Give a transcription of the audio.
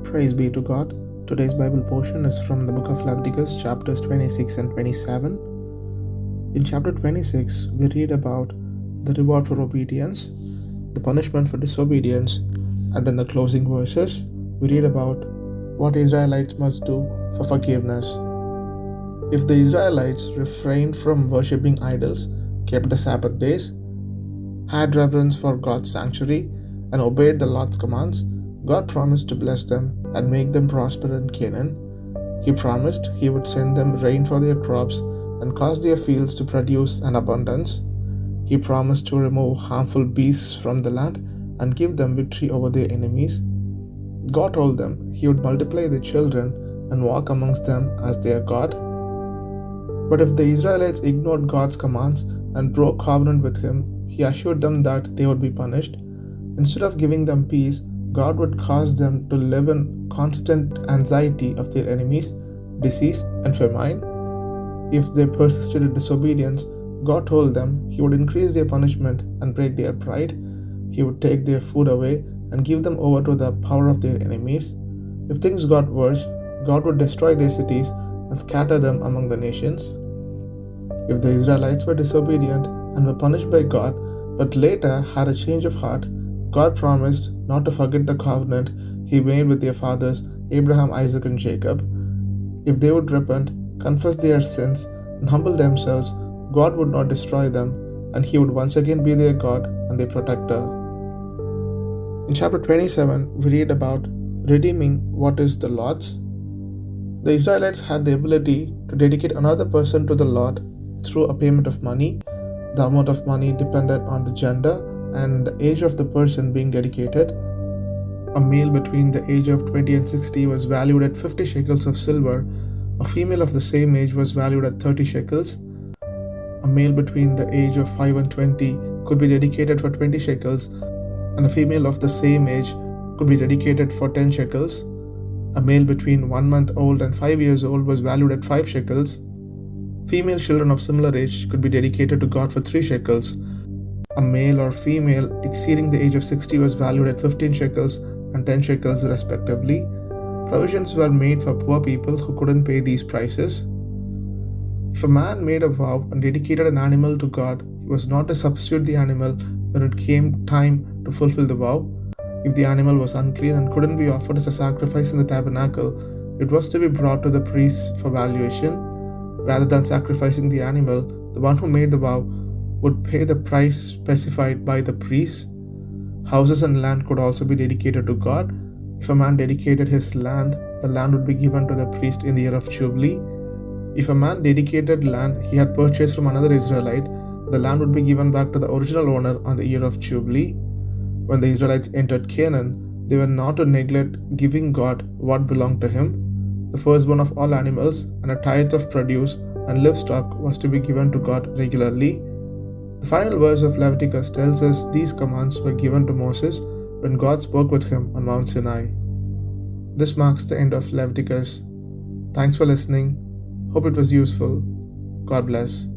Praise be to God. Today's Bible portion is from the book of Leviticus, chapters 26 and 27. In chapter 26, we read about the reward for obedience, the punishment for disobedience, and in the closing verses, we read about what Israelites must do for forgiveness. If the Israelites refrained from worshipping idols, kept the Sabbath days, had reverence for God's sanctuary, and obeyed the Lord's commands, God promised to bless them and make them prosper in Canaan. He promised He would send them rain for their crops and cause their fields to produce an abundance. He promised to remove harmful beasts from the land and give them victory over their enemies. God told them He would multiply their children and walk amongst them as their God. But if the Israelites ignored God's commands and broke covenant with Him, He assured them that they would be punished. Instead of giving them peace, God would cause them to live in constant anxiety of their enemies, disease, and famine. If they persisted in disobedience, God told them He would increase their punishment and break their pride. He would take their food away and give them over to the power of their enemies. If things got worse, God would destroy their cities and scatter them among the nations. If the Israelites were disobedient and were punished by God, but later had a change of heart, God promised not to forget the covenant He made with their fathers, Abraham, Isaac, and Jacob. If they would repent, confess their sins, and humble themselves, God would not destroy them, and He would once again be their God and their protector. In chapter 27, we read about redeeming what is the Lord's. The Israelites had the ability to dedicate another person to the Lord through a payment of money. The amount of money depended on the gender and the age of the person being dedicated. A male between the age of 20 and 60 was valued at 50 shekels of silver. A female of the same age was valued at 30 shekels. A male between the age of 5 and 20 could be dedicated for 20 shekels, and a female of the same age could be dedicated for 10 shekels. A male between 1 month old and 5 years old was valued at 5 shekels. Female children of similar age could be dedicated to God for 3 shekels. A male or female exceeding the age of 60 was valued at 15 shekels and 10 shekels respectively. Provisions were made for poor people who couldn't pay these prices. If a man made a vow and dedicated an animal to God, he was not to substitute the animal when it came time to fulfill the vow. If the animal was unclean and couldn't be offered as a sacrifice in the tabernacle, it was to be brought to the priests for valuation. Rather than sacrificing the animal, the one who made the vow would pay the price specified by the priest. Houses and land could also be dedicated to God. If a man dedicated his land, the land would be given to the priest in the year of Jubilee. If a man dedicated land he had purchased from another Israelite, the land would be given back to the original owner on the year of Jubilee. When the Israelites entered Canaan, they were not to neglect giving God what belonged to Him. The firstborn of all animals and a tithe of produce and livestock was to be given to God regularly. The final verse of Leviticus tells us these commands were given to Moses when God spoke with him on Mount Sinai. This marks the end of Leviticus. Thanks for listening. Hope it was useful. God bless.